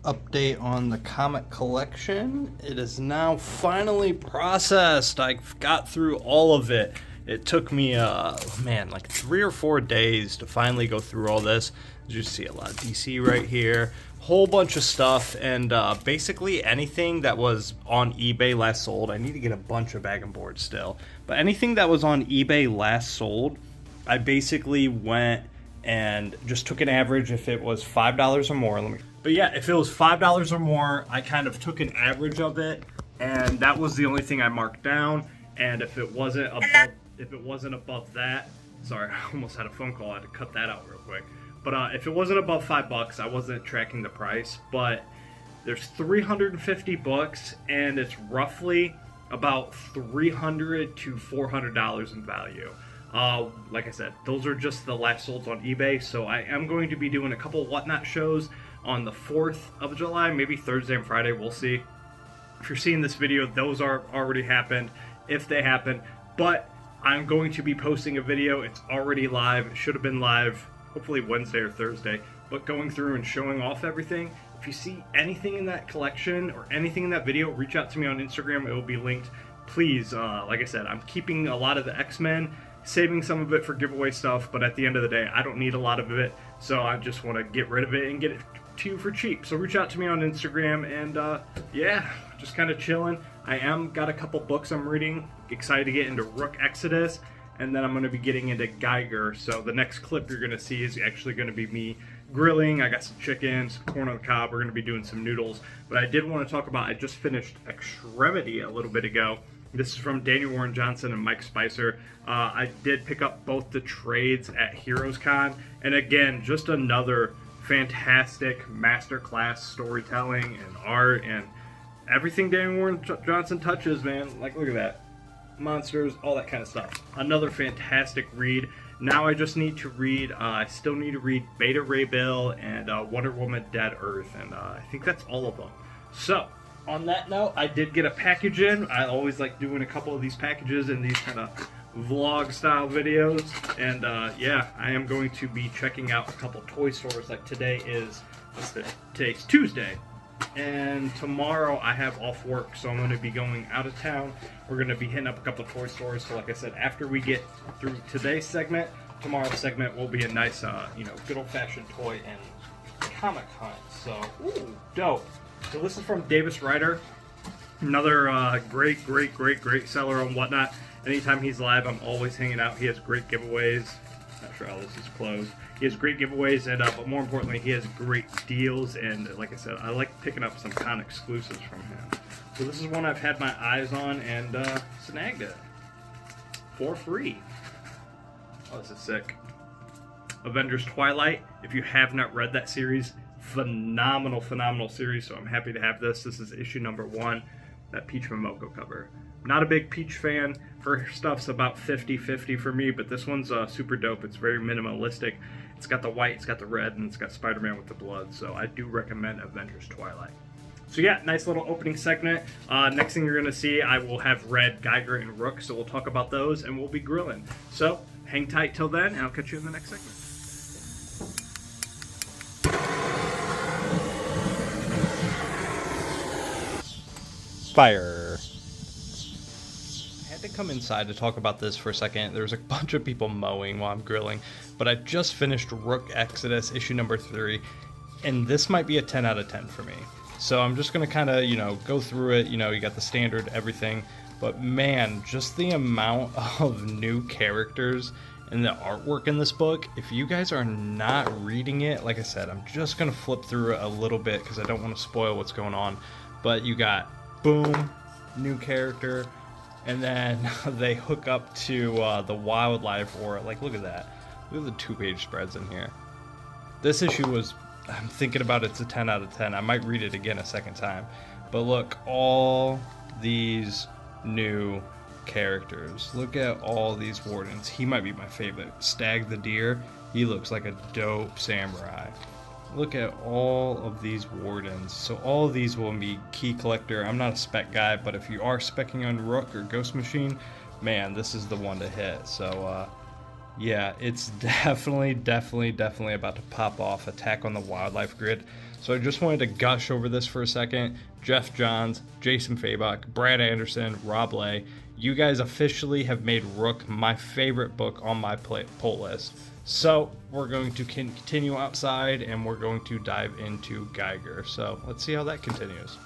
update on the comic collection. It is now finally processed. I got through all of it. It took me, like 3 or 4 days to finally go through all this. As you see, a lot of DC right here, whole bunch of stuff, and basically anything that was on eBay last sold. I need to get a bunch of bag and board still, but anything that was on eBay last sold, I basically went and just took an average if it was $5 or more. But yeah, if it was $5 or more, I kind of took an average of it, and that was the only thing I marked down. And if it wasn't above that, sorry, I almost had a phone call. I had to cut that out real quick. But if it wasn't above $5, I wasn't tracking the price. But there's 350 books, and it's roughly about $300 to $400 in value. Like I said, those are just the last solds on eBay, so I am going to be doing a couple Whatnot shows on the 4th of July, maybe Thursday and Friday, we'll see. If you're seeing this video, those are already happened, if they happen, but I'm going to be posting a video. It's already live. It should have been live, hopefully Wednesday or Thursday, but going through and showing off everything. If you see anything in that collection or anything in that video, reach out to me on Instagram. It will be linked. Please, like I said, I'm keeping a lot of the X-Men, saving some of it for giveaway stuff, but at the end of the day, I don't need a lot of it, so I just want to get rid of it and get it to you for cheap. So reach out to me on Instagram, and yeah, just kind of chilling. I am got a couple books I'm reading, excited to get into Rook Exodus, and then I'm going to be getting into Geiger. So the next clip you're going to see is actually going to be me grilling. I got some chicken, some corn on the cob. We're going to be doing some noodles, but I did want to talk about, I just finished Extremity a little bit ago. This is from Daniel Warren Johnson and Mike Spicer. I did pick up both the trades at Heroes Con, and again, just another fantastic masterclass storytelling and art and everything Daniel Warren Johnson touches, man. Like, look at that. Monsters, all that kind of stuff. Another fantastic read. Now I just need to read, I still need to read Beta Ray Bill and Wonder Woman Dead Earth, and I think that's all of them. So, on that note, I did get a package in. I always like doing a couple of these packages in these kind of vlog style videos, and yeah, I am going to be checking out a couple toy stores. Like today's Tuesday, and tomorrow I have off work, so I'm going to be going out of town. We're going to be hitting up a couple toy stores. So like I said, after we get through today's segment, tomorrow's segment will be a nice good old-fashioned toy and comic hunt. So ooh, dope. So this is from Davis Ryder, another great seller on Whatnot. Anytime he's live, I'm always hanging out. He has great giveaways. Not sure how this is closed. He has great giveaways, and but more importantly, he has great deals. And like I said, I like picking up some con exclusives from him. So this is one I've had my eyes on and snagged it for free. Oh, this is sick. Avengers Twilight. If you have not read that series, phenomenal series. So I'm happy to have this. This is issue number 1. That Peach Momoko cover. Not a big Peach fan. Her stuff's about 50-50 for me, but this one's super dope. It's very minimalistic. It's got the white, it's got the red, and it's got Spider-Man with the blood, so I do recommend Avengers Twilight. So yeah, nice little opening segment. Next thing you're going to see, I will have read Geiger and Rook, so we'll talk about those, and we'll be grilling. So hang tight till then, and I'll catch you in the next segment. Fire. I had to come inside to talk about this for a second. There's a bunch of people mowing while I'm grilling, but I just finished Rook Exodus issue number 3, and this might be a 10 out of 10 for me. So I'm just going to kind of, go through it. You got the standard everything, but man, just the amount of new characters and the artwork in this book. If you guys are not reading it, like I said, I'm just going to flip through it a little bit because I don't want to spoil what's going on, but you got boom, new character, and then they hook up to the wildlife, or like, look at that. Look at the 2-page spreads in here. This issue was, I'm thinking about it's a 10 out of 10. I might read it again a second time. But look, all these new characters. Look at all these wardens. He might be my favorite. Stag the Deer. He looks like a dope samurai. Look at all of these wardens. So all of these will be key collector. I'm not a spec guy, but if you are specking on Rook or Ghost Machine, man, this is the one to hit. So Yeah, it's definitely about to pop off Attack on the Wildlife Grid. So I just wanted to gush over this for a second. Jeff Johns, Jason Fabok, Brad Anderson, Rob Lay, you guys officially have made Rook my favorite book on my pull list. So we're going to continue outside and we're going to dive into Geiger. So let's see how that continues.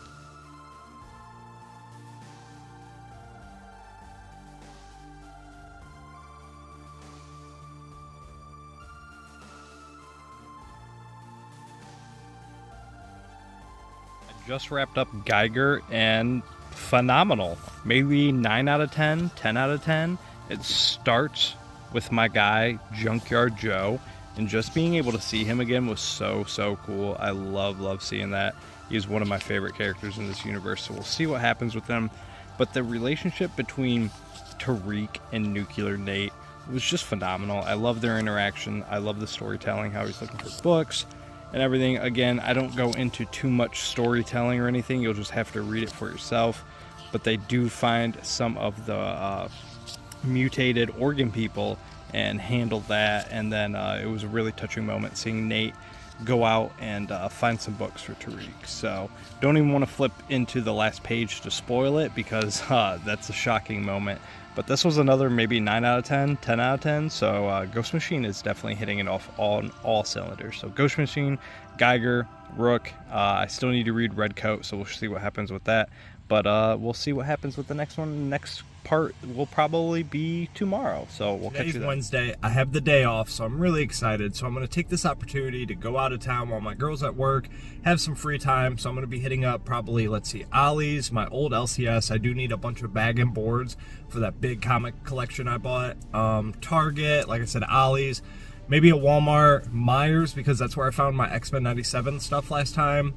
Just wrapped up Geiger and phenomenal. Maybe 9 out of 10, 10 out of 10. It starts with my guy Junkyard Joe, and just being able to see him again was so cool. I love seeing that. He's one of my favorite characters in this universe, so we'll see what happens with him. But the relationship between Tariq and Nuclear Nate was just phenomenal. I love their interaction. I love the storytelling, how he's looking for books and everything. Again, I don't go into too much storytelling or anything. You'll just have to read it for yourself. But they do find some of the mutated organ people and handle that. And then it was a really touching moment seeing Nate go out and find some books for Tariq. So don't even want to flip into the last page to spoil it, because that's a shocking moment. But this was another maybe 9 out of 10, 10 out of 10. So Ghost Machine is definitely hitting it off on all cylinders. So Ghost Machine, Geiger, Rook. I still need to read Redcoat, so we'll see what happens with that. But we'll see what happens with the next one. Next part will probably be tomorrow. So we'll catch you then. Wednesday. I have the day off, so I'm really excited. So I'm going to take this opportunity to go out of town while my girl's at work, have some free time. So I'm going to be hitting up probably, let's see, Ollie's, my old LCS. I do need a bunch of bag and boards for that big comic collection I bought. Target, like I said, Ollie's. Maybe a Walmart, Myers, because that's where I found my X-Men 97 stuff last time.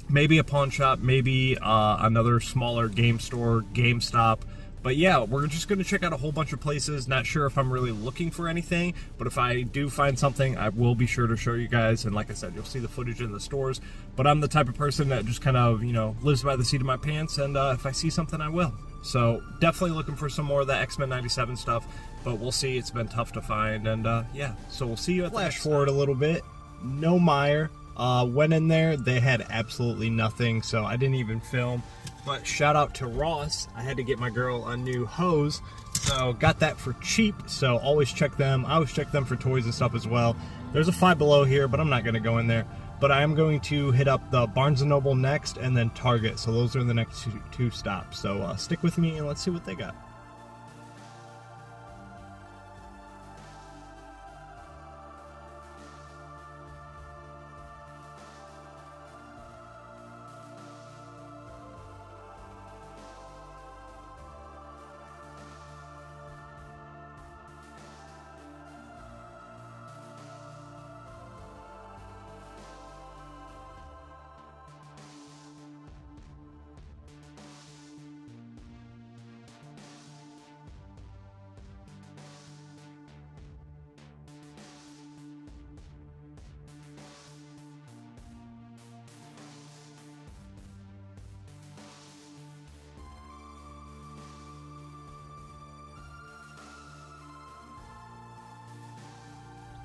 Maybe a pawn shop, maybe another smaller game store, GameStop. But yeah, we're just going to check out a whole bunch of places. Not sure if I'm really looking for anything, but if I do find something, I will be sure to show you guys. And like I said, you'll see the footage in the stores. But I'm the type of person that just kind of, lives by the seat of my pants. And if I see something, I will. So definitely looking for some more of that X-Men 97 stuff. But we'll see. It's been tough to find. And yeah, so we'll see you at the next. Flash forward a little bit. No Meyer. Went in there, they had absolutely nothing, so I didn't even film. But shout out to Ross. I had to get my girl a new hose, so got that for cheap. So always check them. I always check them for toys and stuff as well. There's a Five Below here, but I'm not going to go in there. But I am going to hit up the Barnes & Noble next, and then Target. So those are the next two stops. So stick with me and let's see what they got.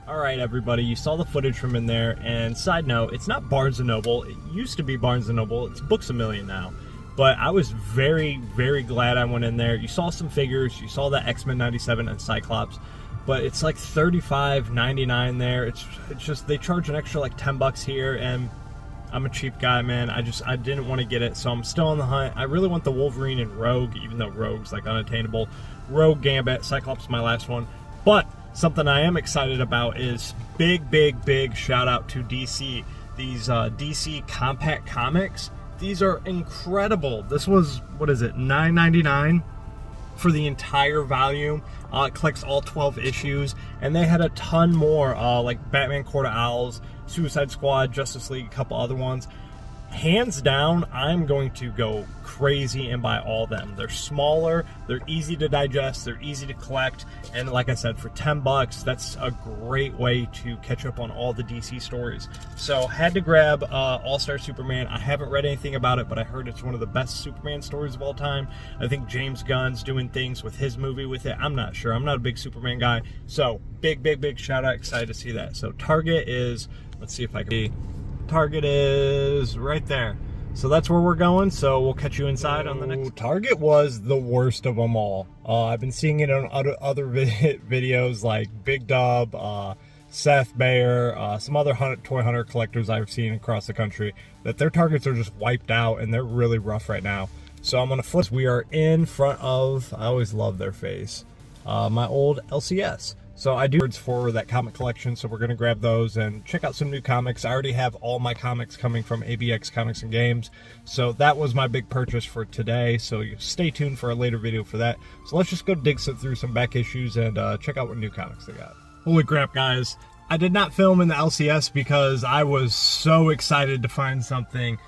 Alright everybody, you saw the footage from in there, and side note, it's not Barnes & Noble. It used to be Barnes & Noble, it's Books A Million now. But I was very glad I went in there. You saw some figures, you saw that X-Men 97 and Cyclops, but it's like $35.99 there. It's just, they charge an extra like $10 here, and I'm a cheap guy, man. I didn't want to get it, so I'm still on the hunt. I really want the Wolverine and Rogue, even though Rogue's like unattainable. Rogue, Gambit, Cyclops is my last one. But something I am excited about is big shout out to DC. These DC Compact Comics, these are incredible. This was, what is it, $9.99 for the entire volume. It collects all 12 issues, and they had a ton more, like Batman Court of Owls, Suicide Squad, Justice League, a couple other ones. hands down, I'm going to go crazy and buy all of them. They're smaller, they're easy to digest, they're easy to collect, and like I said, for 10 bucks, that's a great way to catch up on all the DC stories. So had to grab All-Star Superman. I haven't read anything about it, but I heard it's one of the best Superman stories of all time. I think James Gunn's doing things with his movie with it. I'm not sure. I'm not a big Superman guy. So big shout out. Excited to see that. So Target is, let's see if I can Target is right there. So that's where we're going. So we'll catch you inside on the next. Target was the worst of them all. I've been seeing it on other videos like Big Dub, Seth Bayer, some other toy hunter collectors I've seen across the country, that their Targets are just wiped out and they're really rough right now. So I'm gonna flip. We are in front of, I always love their face, my old LCS. So I do words for that comic collection, so we're going to grab those and check out some new comics. I already have all my comics coming from ABX Comics and Games, so that was my big purchase for today, so stay tuned for a later video for that. So let's just go dig through some back issues and check out what new comics they got. Holy crap, guys. I did not film in the LCS because I was so excited to find something,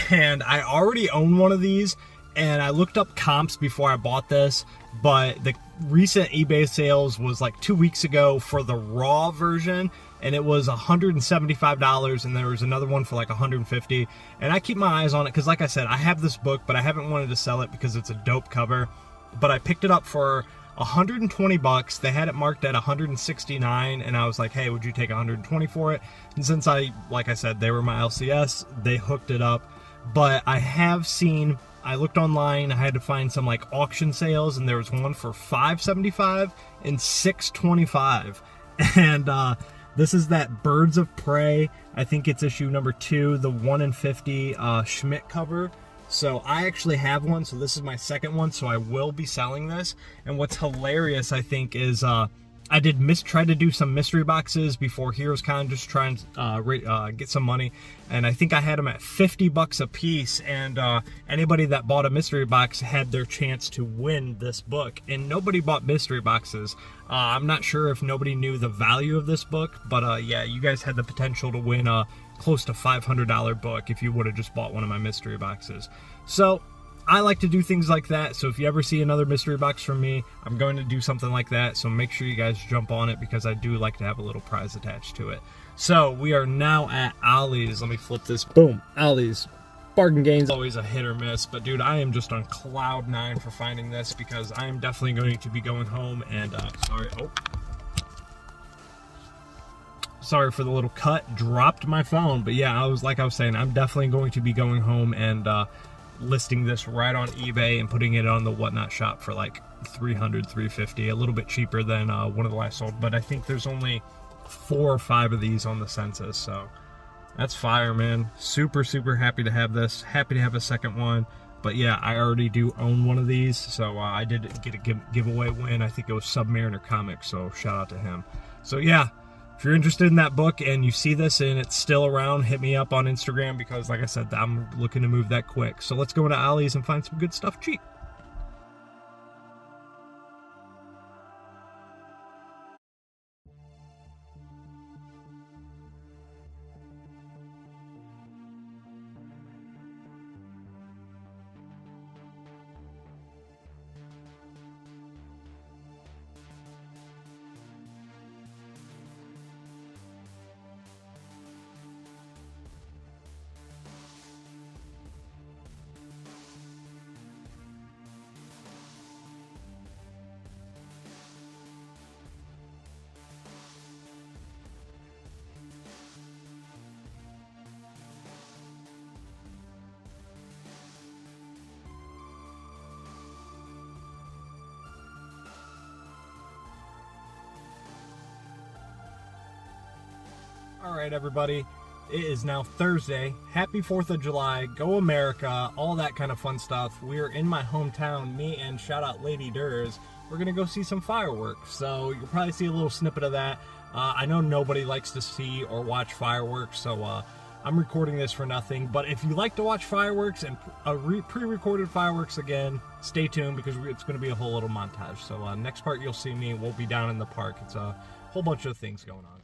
and I already own one of these, and I looked up comps before I bought this, but the recent eBay sales was like 2 weeks ago for the raw version, and it was $175, and there was another one for like $150. And I keep my eyes on it because, like I said, I have this book, but I haven't wanted to sell it because it's a dope cover. But I picked it up for 120 bucks. They had it marked at 169, and I was like, hey, would you take 120 for it? And since like I said, they were my LCS, they hooked it up. But I have seen, I looked online, I had to find some like auction sales, and there was one for $575 and $625. And this is that Birds of Prey, I think it's issue number 2, the 1 in 50 Schmidt cover. So I actually have one, so this is my second one, so I will be selling this. And what's hilarious, I think, is I did try to do some mystery boxes before Heroes Con, just trying to get some money, and I think I had them at 50 bucks a piece, and anybody that bought a mystery box had their chance to win this book, and nobody bought mystery boxes. I'm not sure if nobody knew the value of this book, but yeah, you guys had the potential to win a close to $500 book if you would have just bought one of my mystery boxes. So I like to do things like that, so if you ever see another mystery box from me, I'm going to do something like that, so make sure you guys jump on it because I do like to have a little prize attached to it. So we are now at Ollie's. Let me flip this. Boom, Ollie's. Bargain gains always a hit or miss, but dude, I am just on cloud 9 for finding this because I am definitely going to be going home and, sorry for the little cut, dropped my phone, but yeah, I was saying, I'm definitely going to be going home and, listing this right on eBay and putting it on the Whatnot shop for like $300, $350, a little bit cheaper than one of the last sold, but I think there's only 4 or 5 of these on the census, so that's fire, man. Super happy to have this, happy to have a second one. But yeah, I already do own one of these, so I did get a giveaway win. I think it was Submariner Comics, so shout out to him. So yeah, if you're interested in that book and you see this and it's still around, hit me up on Instagram because, like I said, I'm looking to move that quick. So let's go into Ollie's and find some good stuff cheap. All right, everybody, it is now Thursday. Happy 4th of July, go America, all that kind of fun stuff. We're in my hometown, me and shout out Lady Durs. We're gonna go see some fireworks, so you'll probably see a little snippet of that. I know nobody likes to see or watch fireworks, so I'm recording this for nothing. But if you like to watch fireworks and pre-recorded fireworks again, stay tuned because it's gonna be a whole little montage. So next part you'll see me, we'll be down in the park. It's a whole bunch of things going on.